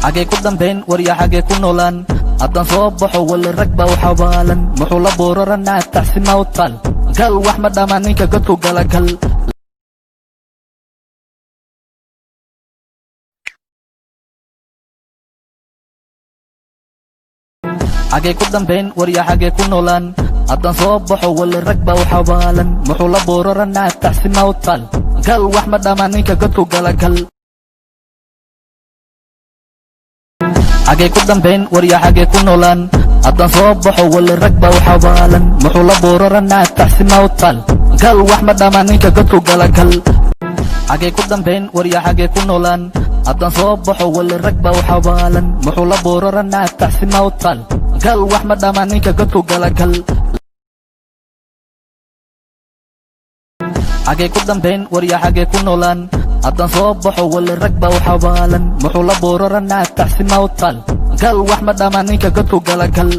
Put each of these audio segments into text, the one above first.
xagee ku dambayn warya xagee ku noolaan haddaan soo baxo wali rag baa u xabaalan muxuu la booraranaa taxsi mawtal gal wax ma dhamaan ninka godku gala gal xagee ku dambayn warya xagee ku noolaan haddaan soo baxo wali rag baa u xabaalan muxuu la booraranaa taxsi mawtal gal wax ma dhamaan ninka godku gala gal xagee ku dambayn warya xagee ku noolaan haddaan soo baxo wali rag baa u xabaalan muxuu la booraranaa taxsi mawtal gal wax ma dhamaan ninka godku gala gal xagee ku dambayn warya xagee ku noolaan haddaan soo baxo wali rag baa u xabaalan muxuu la booraranaa taxsi mawtal gal wax ma dhamaan ninka godku gala gal xagee ku dambayn warya xagee ku noolaan haddaan soo baxo wali rag baa u xabaalan muxuu la booraranaa taxsi mawtal gal wax ma dhamaan ninka godku gala gal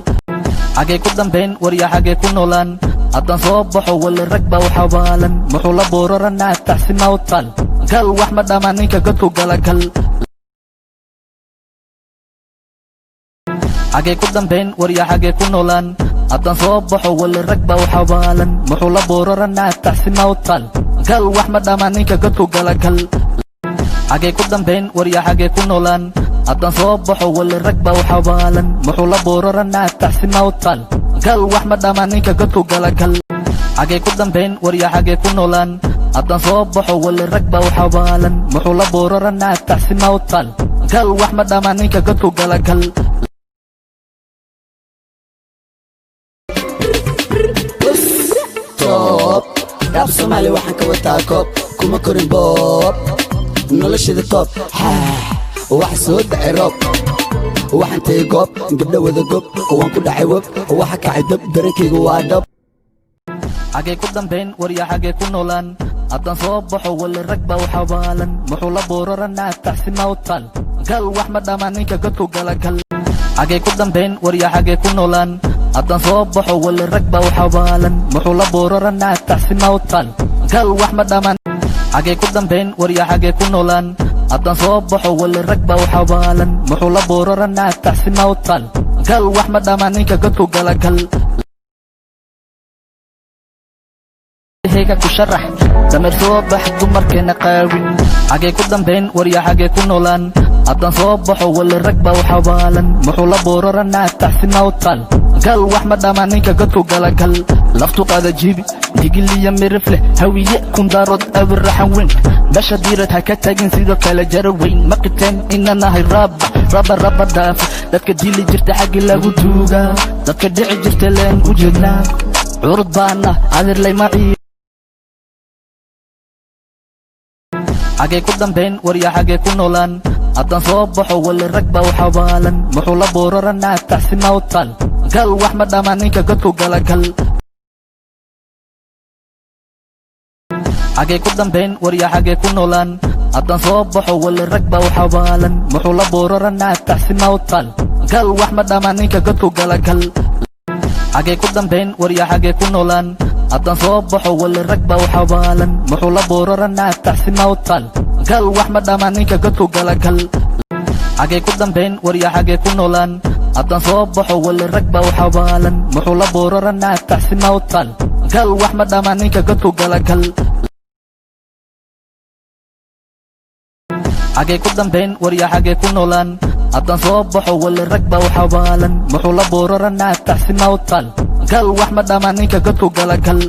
xagee ku dambayn warya xagee ku noolaan haddaan soo baxo wali rag baa u xabaalan muxuu la booraranaa taxsi mawtal gal wax ma dhamaan ninka godku gala gal xagee ku dambayn warya xagee ku noolaan haddaan soo baxo wali rag baa u xabaalan muxuu la booraranaa taxsi mawtal gal wax ma dhamaan ninka godku gala gal xagee ku dambayn warya xagee ku noolaan haddaan soo baxo wali rag baa u xabaalan muxuu la booraranaa taxsi mawtal gal wax ma dhamaan ninka godku gala gal xagee ku dambayn warya xagee ku noolaan haddaan soo baxo wali rag baa u xabaalan muxuu la booraranaa taxsi mawtal gal wax ma dhamaan ninka godku gala gal rap Soomaali waxaan ka wataa koob kuma korin boob noloshada toob waxa soo dhacay roob waxaan tagay goob gabdha wada gob waan ku dhacay web waxa kacay dab dareenkaygu waa dhab xagee ku dambayn warya xagee ku noolaan haddaan soo baxo wali rag baa u xabaalan muxuu la booraranaa taxsi mawtal gal wax ma dhamaan ninka godku gala gal xagee ku dambayn warya xagee ku noolaan haddaan soo baxo wali rag baa u xabaalan muxuu la booraranaa taxsi mawtal gal wax ma dhamaan xagee ku dambayn warya xagee ku noolaan haddaan soo baxo wali rag baa u xabaalan muxuu la booraranaa taxsi mawtal gal wax ma dhamaan ninka godku gala gal heyga ku sharax dameer soo bax dumarkeena qaawin xagee ku dambayn warya xagee ku noolaan haddaan soo baxo wali rag baa u xabaalan muxuu la booraranaa taxsi mawtal gal wax ma dhamaan ninka godku gala gal laftu qaada jibi digiliya mirif leh hawiye kundaarood awiraxan weyn basha diirad ha ka tagin sidoo kale jara weyn ma qiteen inanahay raba dhaaf dadka dili jirta xaggi lagu duuga dadka dhici jirta leen u jeednaa curud baana adirlay macii xagee ku dambayn warya xagee ku noolaan haddaan soo baxo wali rag baa u xabaalan muxuu la booraranaa taxsi mawtal gal wax ma dhamaan ninka godku gala gal xagee ku dambayn warya xagee ku noolaan haddaan soo baxo wali rag baa u xabaalan muxuu la booraranaa taxsi mawtal gal wax ma dhamaan ninka godku gala gal xagee ku dambayn warya xagee ku noolaan haddaan soo baxo wali rag baa u xabaalan muxuu la booraranaa taxsi mawtal gal wax ma dhamaan ninka godku gala gal xagee ku dambayn warya xagee ku noolaan haddaan soo baxo wali rag baa u xabaalan muxuu la booraranaa taxsi mawtal gal wax ma dhamaan ninka godku gala gal xagee ku dambayn warya xagee ku noolaan haddaan soo baxo wali rag baa u xabaalan muxuu la booraranaa taxsi mawtal gal wax ma dhamaan ninka godku gala gal